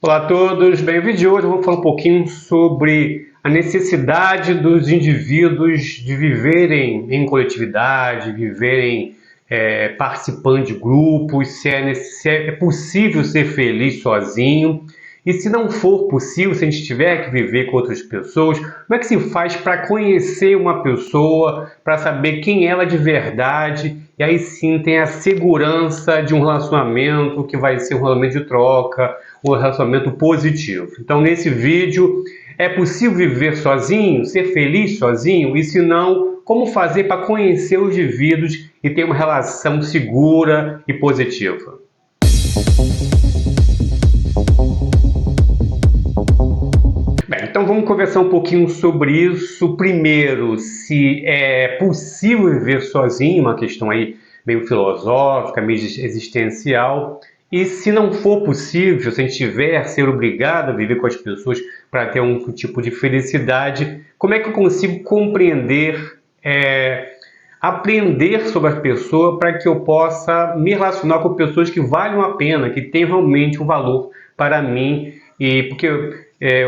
Olá a todos, bem, o vídeo de hoje eu vou falar um pouquinho sobre a necessidade dos indivíduos de viverem em coletividade, viverem participando de grupos, se é possível ser feliz sozinho, e se não for possível, se a gente tiver que viver com outras pessoas, como é que se faz para conhecer uma pessoa, para saber quem ela é de verdade, e aí sim tem a segurança de um relacionamento que vai ser um relacionamento de troca, um relacionamento positivo. Então, nesse vídeo, é possível viver sozinho, ser feliz sozinho? E se não, como fazer para conhecer os indivíduos e ter uma relação segura e positiva? Bem, então vamos conversar um pouquinho sobre isso. Primeiro, se é possível viver sozinho, uma questão aí meio filosófica, meio existencial. E se não for possível, se a gente tiver ser obrigado a viver com as pessoas para ter um tipo de felicidade, como é que eu consigo compreender, aprender sobre a pessoa para que eu possa me relacionar com pessoas que valham a pena, que tenham realmente um valor para mim? E porque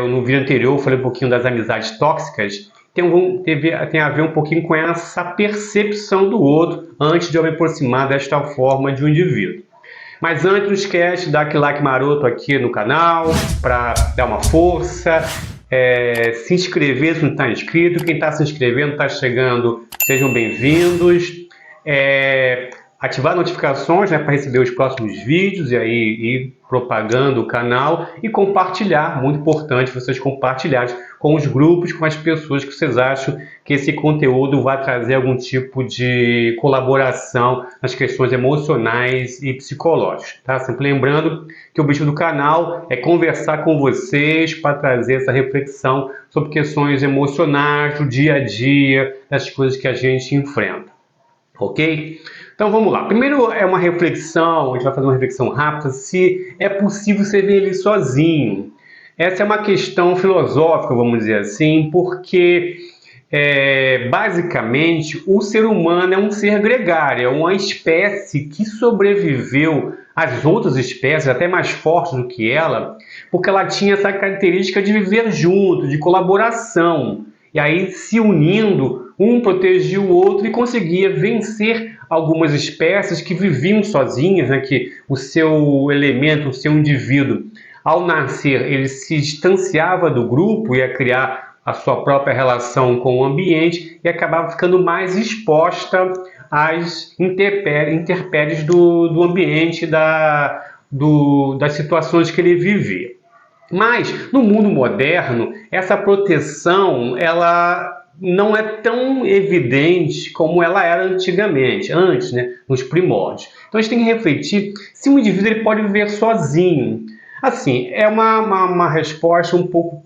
no vídeo anterior eu falei um pouquinho das amizades tóxicas, tem a ver um pouquinho com essa percepção do outro antes de eu me aproximar desta forma de um indivíduo. Mas antes, não esquece de dar aquele like maroto aqui no canal para dar uma força, se inscrever se não está inscrito, quem está se inscrevendo, está chegando, sejam bem-vindos, ativar notificações, né, para receber os próximos vídeos e aí ir propagando o canal e compartilhar, muito importante vocês compartilharem com os grupos, com as pessoas que vocês acham que esse conteúdo vai trazer algum tipo de colaboração nas questões emocionais e psicológicas, tá? Sempre lembrando que o objetivo do canal é conversar com vocês para trazer essa reflexão sobre questões emocionais, do dia a dia, das coisas que a gente enfrenta, ok? Então vamos lá. Primeiro é uma reflexão, a gente vai fazer uma reflexão rápida, se é possível ser feliz sozinho. Essa é uma questão filosófica, vamos dizer assim, porque basicamente o ser humano é um ser gregário, é uma espécie que sobreviveu às outras espécies, até mais fortes do que ela, porque ela tinha essa característica de viver junto, de colaboração, e aí se unindo, um protegia o outro e conseguia vencer algumas espécies que viviam sozinhas, né, que o seu elemento, o seu indivíduo, ao nascer, ele se distanciava do grupo, ia criar a sua própria relação com o ambiente e acabava ficando mais exposta às intempéries do ambiente, das situações que ele vivia. Mas, no mundo moderno, essa proteção, ela não é tão evidente como ela era antigamente, antes, né, nos primórdios. Então a gente tem que refletir se um indivíduo ele pode viver sozinho. Assim, é uma resposta um pouco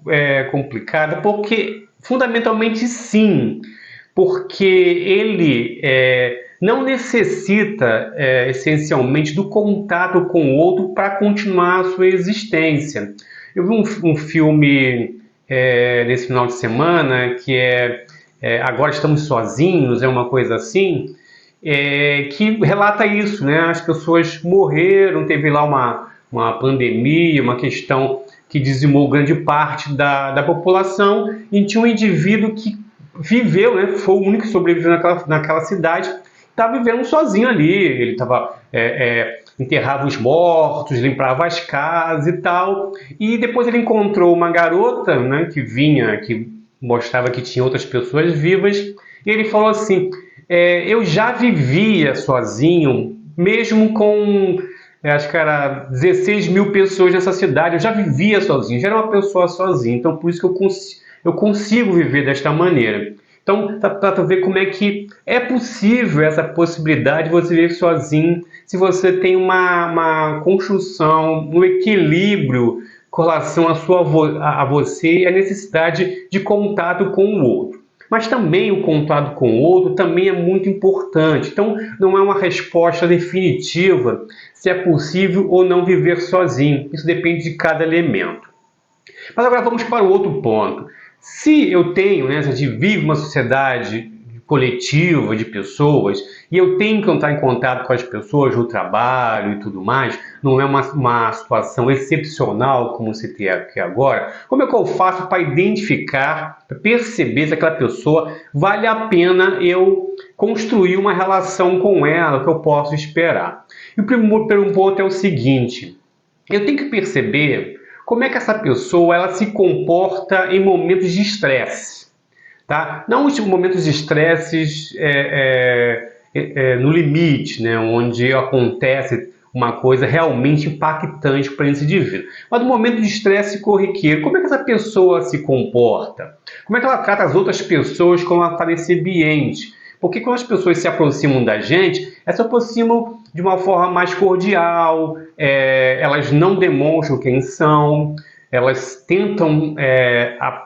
complicada, porque fundamentalmente sim, porque ele não necessita essencialmente do contato com o outro para continuar a sua existência. Eu vi um filme nesse final de semana que Agora Estamos Sozinhos, é uma coisa assim, que relata isso, né? As pessoas morreram, teve lá uma pandemia, uma questão que dizimou grande parte da população, e tinha um indivíduo que viveu, né? Foi o único que sobreviveu naquela cidade, estava vivendo sozinho ali, ele estava enterrava os mortos, limpava as casas e tal, e depois ele encontrou uma garota, né, que mostrava que tinha outras pessoas vivas, e ele falou assim, eu já vivia sozinho, mesmo com, acho que era 16 mil pessoas nessa cidade, eu já vivia sozinho, já era uma pessoa sozinha, então por isso que eu consigo viver desta maneira. Então, para ver como é que é possível essa possibilidade de você viver sozinho, se você tem uma construção, um equilíbrio com relação a você e a necessidade de contato com o outro. Mas também o contato com o outro também é muito importante. Então, não é uma resposta definitiva se é possível ou não viver sozinho. Isso depende de cada elemento. Mas agora vamos para o outro ponto. Se eu tenho, né, se a gente vive uma sociedade coletiva de pessoas e eu tenho que entrar em contato com as pessoas no trabalho e tudo mais, não é uma situação excepcional como se tem aqui agora, como é que eu faço para identificar, para perceber se aquela pessoa vale a pena eu construir uma relação com ela, que eu posso esperar? E o primeiro ponto é o seguinte: eu tenho que perceber como é que essa pessoa ela se comporta em momentos de estresse. Tá? Não os momentos de estresse no limite, né, onde acontece uma coisa realmente impactante para esse indivíduo. Mas no momento de estresse corriqueiro, como é que essa pessoa se comporta? Como é que ela trata as outras pessoas quando ela está nesse ambiente? Porque quando as pessoas se aproximam da gente, elas se aproximam de uma forma mais cordial, elas não demonstram quem são, elas tentam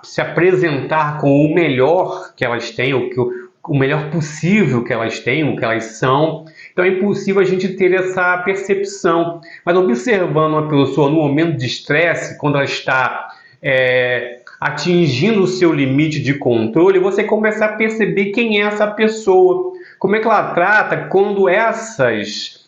se apresentar com o melhor que elas têm, o melhor possível que elas têm, o que elas são. Então é impossível a gente ter essa percepção. Mas observando uma pessoa no momento de estresse, quando ela está atingindo o seu limite de controle, você começa a perceber quem é essa pessoa, como é que ela trata quando essas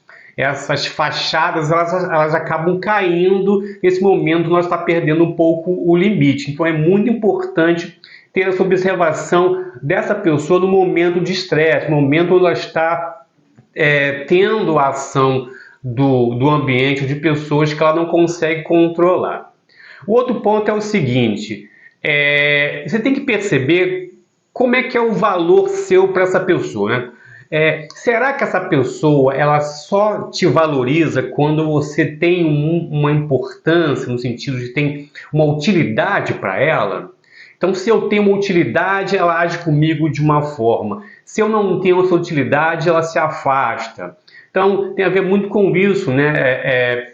fachadas elas acabam caindo. Nesse momento nós está perdendo um pouco o limite. Então é muito importante ter essa observação dessa pessoa no momento de estresse, no momento onde ela está tendo a ação do ambiente, de pessoas que ela não consegue controlar. O outro ponto é o seguinte: você tem que perceber como é que é o valor seu para essa pessoa, né? Será que essa pessoa ela só te valoriza quando você tem uma importância, no sentido de tem uma utilidade para ela? Então, se eu tenho uma utilidade, ela age comigo de uma forma. Se eu não tenho essa utilidade, ela se afasta. Então, tem a ver muito com isso, né?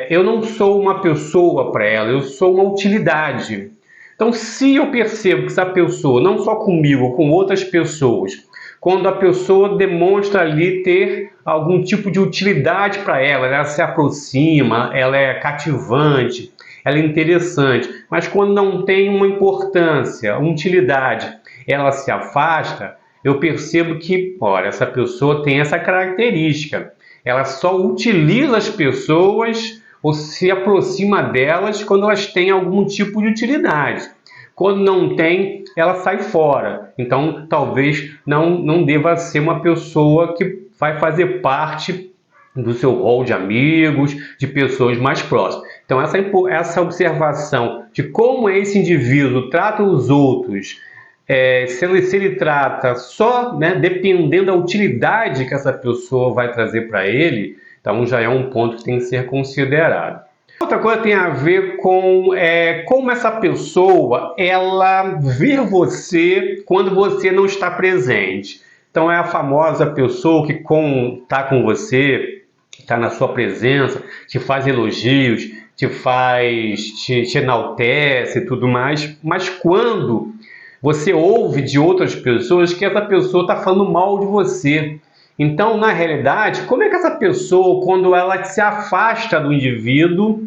Eu não sou uma pessoa para ela, eu sou uma utilidade. Então, se eu percebo que essa pessoa, não só comigo, com outras pessoas, quando a pessoa demonstra ali ter algum tipo de utilidade para ela se aproxima, ela é cativante, ela é interessante, mas quando não tem uma importância, uma utilidade, ela se afasta, eu percebo que, olha, essa pessoa tem essa característica, ela só utiliza as pessoas ou se aproxima delas quando elas têm algum tipo de utilidade. Quando não tem, ela sai fora. Então, talvez não deva ser uma pessoa que vai fazer parte do seu rol de amigos, de pessoas mais próximas. Então, essa observação de como esse indivíduo trata os outros, se ele trata só, né, dependendo da utilidade que essa pessoa vai trazer para ele, então já é um ponto que tem que ser considerado. Outra coisa tem a ver com como essa pessoa ela vê você quando você não está presente. Então é a famosa pessoa que está com você, está na sua presença, te faz elogios, te enaltece e tudo mais, mas quando você ouve de outras pessoas que essa pessoa está falando mal de você. Então, na realidade, como é que essa pessoa, quando ela se afasta do indivíduo,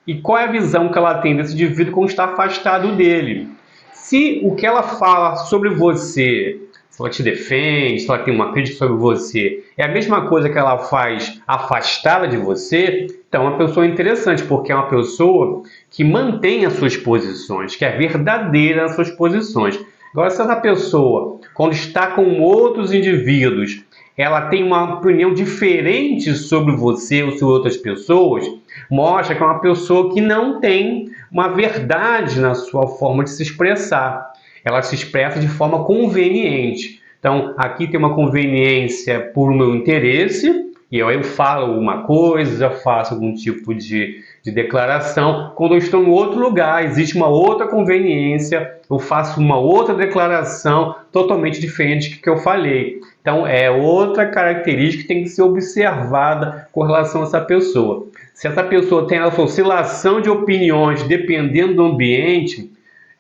e qual é a visão que ela tem desse indivíduo quando está afastado dele? Se o que ela fala sobre você, se ela te defende, se ela tem uma crítica sobre você, é a mesma coisa que ela faz afastada de você, então é uma pessoa interessante, porque é uma pessoa que mantém as suas posições, que é verdadeira nas suas posições. Agora, se essa pessoa, quando está com outros indivíduos, ela tem uma opinião diferente sobre você ou sobre outras pessoas, mostra que é uma pessoa que não tem uma verdade na sua forma de se expressar. Ela se expressa de forma conveniente. Então, aqui tem uma conveniência por meu interesse, e eu falo uma coisa, faço algum tipo de declaração. Quando eu estou em outro lugar, existe uma outra conveniência, eu faço uma outra declaração totalmente diferente do que eu falei. Então, é outra característica que tem que ser observada com relação a essa pessoa. Se essa pessoa tem essa oscilação de opiniões dependendo do ambiente,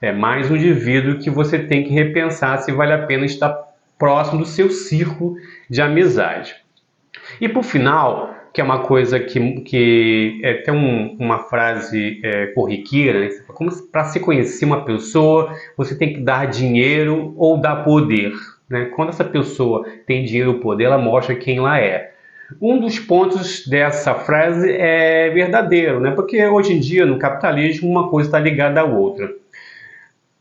é mais um indivíduo que você tem que repensar se vale a pena estar próximo do seu círculo de amizade. E por final, que é uma coisa que tem uma frase corriqueira, né? Como para se conhecer uma pessoa, você tem que dar dinheiro ou dar poder. né? Quando essa pessoa tem dinheiro e poder, ela mostra quem ela é. Um dos pontos dessa frase é verdadeiro, né? Porque hoje em dia, no capitalismo, uma coisa está ligada à outra.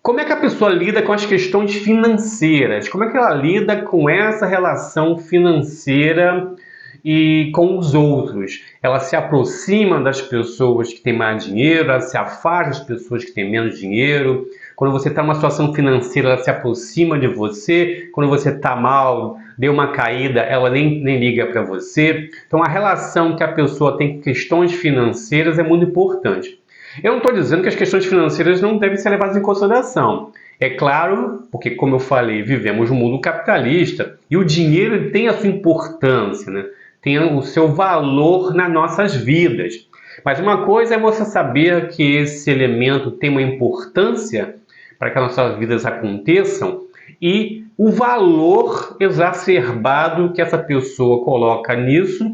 Como é que a pessoa lida com as questões financeiras? Como é que ela lida com essa relação financeira e com os outros? Ela se aproxima das pessoas que têm mais dinheiro, ela se afasta das pessoas que têm menos dinheiro. Quando você está numa situação financeira, ela se aproxima de você. Quando você está mal, deu uma caída, ela nem liga para você. Então, a relação que a pessoa tem com questões financeiras é muito importante. Eu não estou dizendo que as questões financeiras não devem ser levadas em consideração. É claro, porque como eu falei, vivemos num mundo capitalista e o dinheiro tem a sua importância, né? Tem o seu valor nas nossas vidas. Mas uma coisa é você saber que esse elemento tem uma importância para que as nossas vidas aconteçam e o valor exacerbado que essa pessoa coloca nisso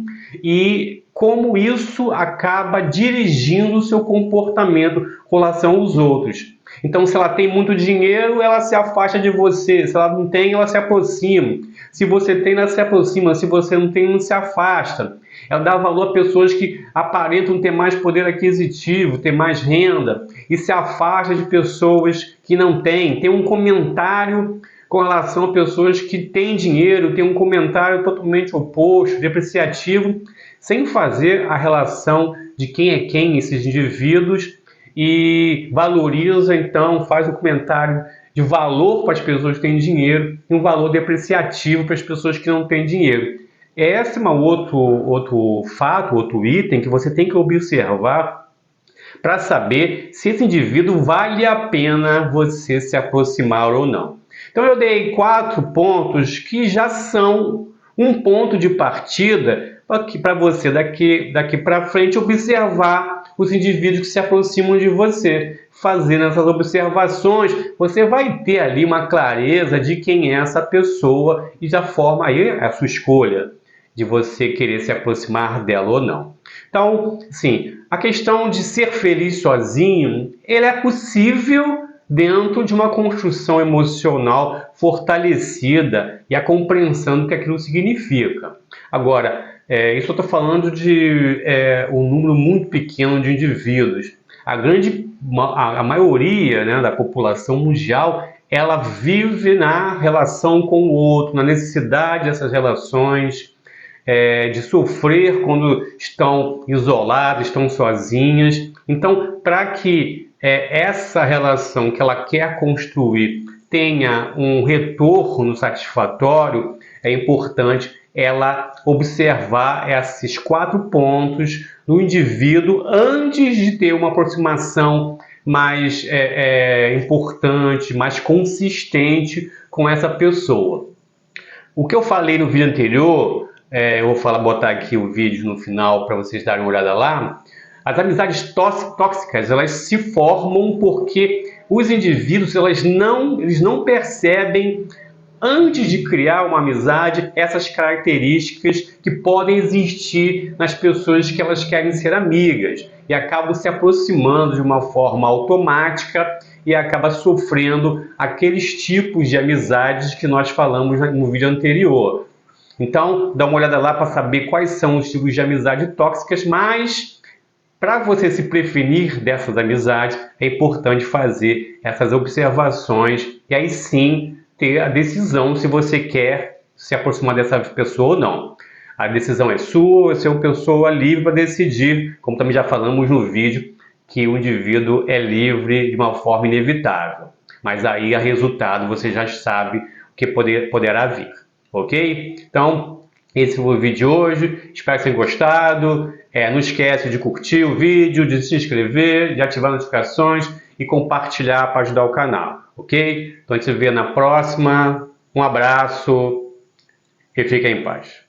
e como isso acaba dirigindo o seu comportamento com relação aos outros. Então, se ela tem muito dinheiro, ela se afasta de você. Se ela não tem, ela se aproxima. Se você tem, ela se aproxima. Se você não tem, não se afasta. Ela dá valor a pessoas que aparentam ter mais poder aquisitivo, ter mais renda, e se afasta de pessoas que não têm. Tem um comentário com relação a pessoas que têm dinheiro, tem um comentário totalmente oposto, depreciativo, sem fazer a relação de quem é quem esses indivíduos e valoriza, então, faz um comentário de valor para as pessoas que têm dinheiro e um valor depreciativo para as pessoas que não têm dinheiro. Esse é um outro fato, outro item que você tem que observar para saber se esse indivíduo vale a pena você se aproximar ou não. Então eu dei 4 pontos que já são um ponto de partida para você daqui para frente observar os indivíduos que se aproximam de você. Fazendo essas observações, você vai ter ali uma clareza de quem é essa pessoa e já forma aí a sua escolha de você querer se aproximar dela ou não. Então, sim, a questão de ser feliz sozinho, ele é possível dentro de uma construção emocional fortalecida e a compreensão do que aquilo significa. Agora, isso eu estou falando de um número muito pequeno de indivíduos. A maioria, né, da população mundial, ela vive na relação com o outro, na necessidade dessas relações, de sofrer quando estão isoladas, estão sozinhas. Então, para que essa relação que ela quer construir tenha um retorno satisfatório, é importante ela observar esses 4 pontos no indivíduo antes de ter uma aproximação mais importante, mais consistente com essa pessoa. O que eu falei no vídeo anterior, eu vou botar aqui o vídeo no final para vocês darem uma olhada lá. As amizades tóxicas, elas se formam porque os indivíduos eles não percebem, antes de criar uma amizade, essas características que podem existir nas pessoas que elas querem ser amigas e acabam se aproximando de uma forma automática e acaba sofrendo aqueles tipos de amizades que nós falamos no vídeo anterior. Então, dá uma olhada lá para saber quais são os tipos de amizade tóxicas, mas para você se prevenir dessas amizades, é importante fazer essas observações e aí sim ter a decisão se você quer se aproximar dessa pessoa ou não. A decisão é sua, você é uma pessoa livre para decidir, como também já falamos no vídeo, que o indivíduo é livre de uma forma inevitável. Mas aí, a resultado, você já sabe o que poderá vir, ok? Então, esse foi o vídeo de hoje, espero que tenham gostado. Não esquece de curtir o vídeo, de se inscrever, de ativar as notificações e compartilhar para ajudar o canal, ok? Então a gente se vê na próxima, um abraço e fiquem em paz.